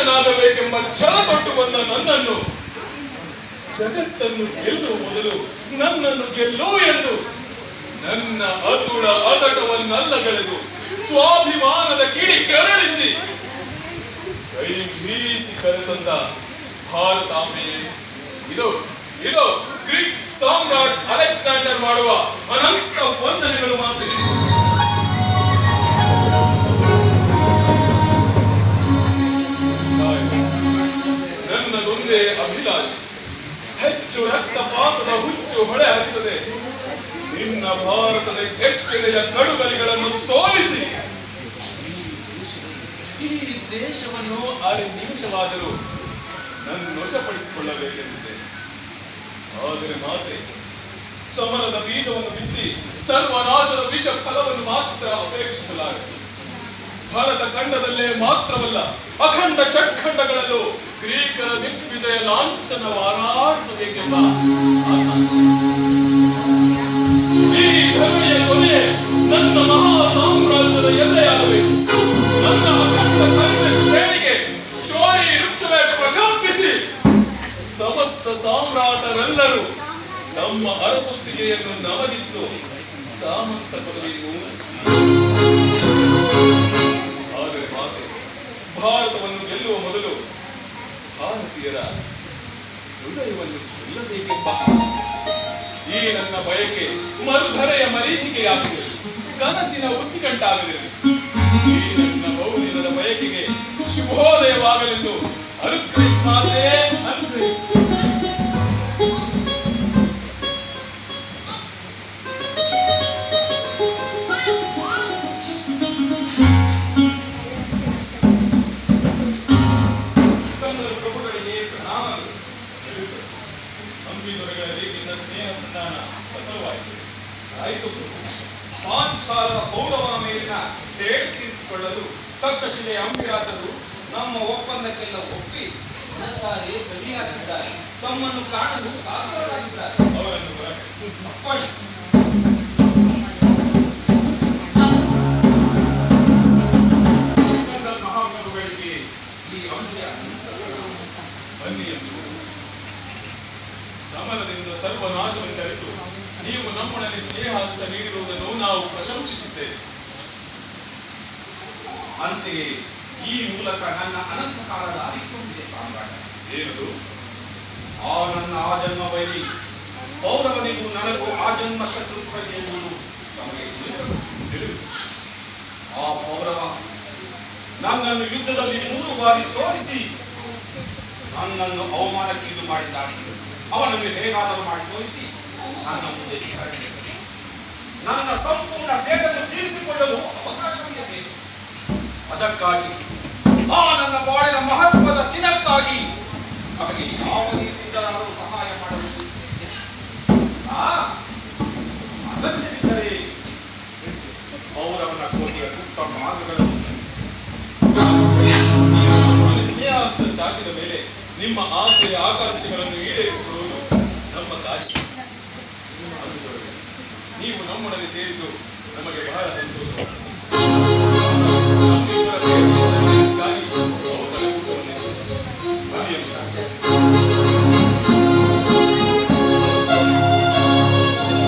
ರಾಜನಾಗಬೇಕೆಂಬ ಛಲ ತೊಟ್ಟು ಬಂದ ನನ್ನನ್ನು ಜಗತ್ತನ್ನು ಗೆಲ್ಲುವ ಮೊದಲು ನನ್ನನ್ನು ಗೆಲ್ಲು ಎಂದು ನನ್ನ ಅತುಳ ಅತಟವನ್ನಲ್ಲಗಳೆದು ಸ್ವಾಭಿಮಾನದ ಕಿಡಿ ಕೆರಳಿಸಿ ಕೈ ಬೀಸಿ ಕರೆತಂದ ಭಾರತಾಂಬೆಯೇ ಇದು ಇದು ಗ್ರೀಕ್ ಸಾಮ್ರಾಟ್ ಅಲೆಕ್ಸಾಂಡರ್ ಮಾಡುವ ಅನಂತ ವಂದನೆಗಳು ಮಾತ್ರ. ನನ್ನದೊಂದೇ ಅಭಿಲಾಷೆ, ಹೆಚ್ಚು ರಕ್ತಪಾತದ ಹುಚ್ಚು ಹೊಳೆ ಹರಿಸದೆ ನಿನ್ನ ಭಾರತದ ಕೆಚ್ಚೆದೆಯ ಕಡುಗಲಿಗಳನ್ನು ಸೋಲಿಸಿ ಈ ದೇಶವನ್ನು 6 ನಿಮಿಷವಾದರೂ ನನ್ನ ವಶಪಡಿಸಿಕೊಳ್ಳಬೇಕೆಂದಿದೆ. ಆದರೆ ಮಾತೆ ಸಮರದ ಬೀಜವನ್ನು ಬಿತ್ತಿ ಸರ್ವನಾಶದ ವಿಷ ಫಲವನ್ನು ಮಾತ್ರ ಅಪೇಕ್ಷಿಸಲಾಗಿದೆ. ಭಾರತ ಖಂಡದಲ್ಲೇ ಮಾತ್ರವಲ್ಲ, ಅಖಂಡ ಷಟ್ಖಂಡಗಳಲ್ಲೂ ಗ್ರೀಕರ ದಿಗ್ವಿಜಯ ಲಾಂಛನ ಹಾರಾಡಿಸಬೇಕೆಂಬ ಆಕಾಂಕ್ಷೆ. ಈ ಧರಣಿಯ ಕೊನೆ ನನ್ನ ಮಹಾ ಸಾಮ್ರಾಜ್ಯದ ಎಲ್ಲೆಯಾಗಬೇಕು. ನನ್ನ ಅಖಂಡ ಕನ್ನಡ ಶ್ರೇಣಿಗೆ ಶೋರಿ ವೃಕ್ಷವೇ ಪ್ರಕಂಪಿಸಿ ಸಮಸ್ತ ಸಾಮ್ರಾಟರೆಲ್ಲರೂ ನಮ್ಮ ಅರಸೊತ್ತಿಗೆಯನ್ನು ನಮಗಿದ್ದು ಸಾಮಂತ ಪದವಿಯನ್ನು. ಆದರೆ ಮಾತೆ ಭಾರತವನ್ನು ಗೆಲ್ಲುವ ಮೊದಲು ಭಾರತೀಯರ ಹೃದಯವನ್ನು ಗೆಲ್ಲಬೇಕೆಂಬ ಈ ನನ್ನ ಬಯಕೆ ಮರುಧರೆಯ ಮರೀಚಿಕೆಯಾಗದಿರಲಿ, ಕನಸಿನ ಉಸಿಗಂಟಾಗದಿರಲಿ. ಈ ನನ್ನ ಬಹುದಿನದ ಬಯಕೆಗೆ ಶುಭೋದಯವಾಗಲೆಂದು ಅನುಗ್ರಹಿಸಿ ಮಾತೆ, ಅನುಗ್ರಹಿಸಿ. ಪಾಂಚಾಲದ ಕೌರವನ ಮೇಲಿನ ಸೇಡು ತೀರಿಸಿಕೊಳ್ಳಲು ತಕ್ಷಶಿಲೆಯ ಅಂಬಿರಾಜರು ನಮ್ಮ ಒಪ್ಪಂದಕ್ಕೆಲ್ಲ ಒಪ್ಪಿ ಮನಸಾರೆ ಸರಿಯಾಗಿದ್ದಾರೆ. ತಮ್ಮನ್ನು ಕಾಣಲು ಕಾತರರಾಗಿದ್ದಾರೆ. ಅವರನ್ನು ಅಪ್ಪಣೆ. ಮಹಾಕವಿಗಳಿಗೆ ಈ ಅಂಬಿಯ ಬನ್ನಿ ಎಂದು ಸಮರದಿಂದ ಸರ್ವನಾಶವನ್ನು ಕರೆತು ನೀವು ನಮ್ಮೊಡನೆ ಸ್ನೇಹಾಸ್ತ ನೀಡಿರುವುದನ್ನು ನಾವು ಪ್ರಶಂಸಿಸುತ್ತೇವೆ. ಅಂತೆಯೇ ಈ ಮೂಲಕ ನನ್ನ ಅನಂತ ಕಾಲದ ಅರಿಕೊಂಡಿದೆ ಸಾಮ್ರಾಟ. ಏನದು? ಆ ನನ್ನ ಆಜನ್ಮ ವೈರಿ ಕೌರವನಿಗೂ ನನಗೂ ಆಜನ್ಮ ಶತ್ರುತ್ವ ಎಂಬುದು ನಮಗೆ ತಿಳಿದು ಆ ಕೌರವ ನನ್ನನ್ನು ಯುದ್ಧದಲ್ಲಿ 3 ಬಾರಿ ಸೋಲಿಸಿ ನನ್ನನ್ನು ಅವಮಾನಕ್ಕೀಡು ಮಾಡಿದ್ದಾನೆ. ಅವನನ್ನು ಹೇಗಾದರೂ ಮಾಡಿ ಸೋಲಿಸಿ ನನ್ನ ಮುಂದೆ ನನ್ನ ಸಂಪೂರ್ಣ ಸೇಡನ್ನು ತೀರಿಸಿಕೊಳ್ಳಲು ಅವಕಾಶವಿದೆ. ಅದಕ್ಕಾಗಿ ಆ ನನ್ನ ಬಾಳಿನ ಮಹತ್ವದ ದಿನಕ್ಕಾಗಿ ನಮಗೆ ಯಾವ ರೀತಿಯಿಂದಲಾದರೂ ಸಹಾಯ ಮಾಡಬಹುದು. ಅಗತ್ಯವಿದ್ದರೆ ಕೌರವನ ಕೋಟೆಯ ಗುಪ್ತ ಮಾರ್ಗಗಳನ್ನು ಸ್ನೇಹಾಸ್ತ ಚಾಚಿದ ಮೇಲೆ ನಿಮ್ಮ ಆಸೆ ಆಕಾಂಕ್ಷೆಗಳನ್ನು ಈಡೇರಿಸಿಕೊಳ್ಳುವುದು ನಮ್ಮ ಕಾರ್ಯ. ನೀವು ನಮ್ಮೊಡನೆ ಸೇರಿದ್ದು ನಮಗೆ ಬಹಳ ಸಂತೋಷವಾಗಿದೆ.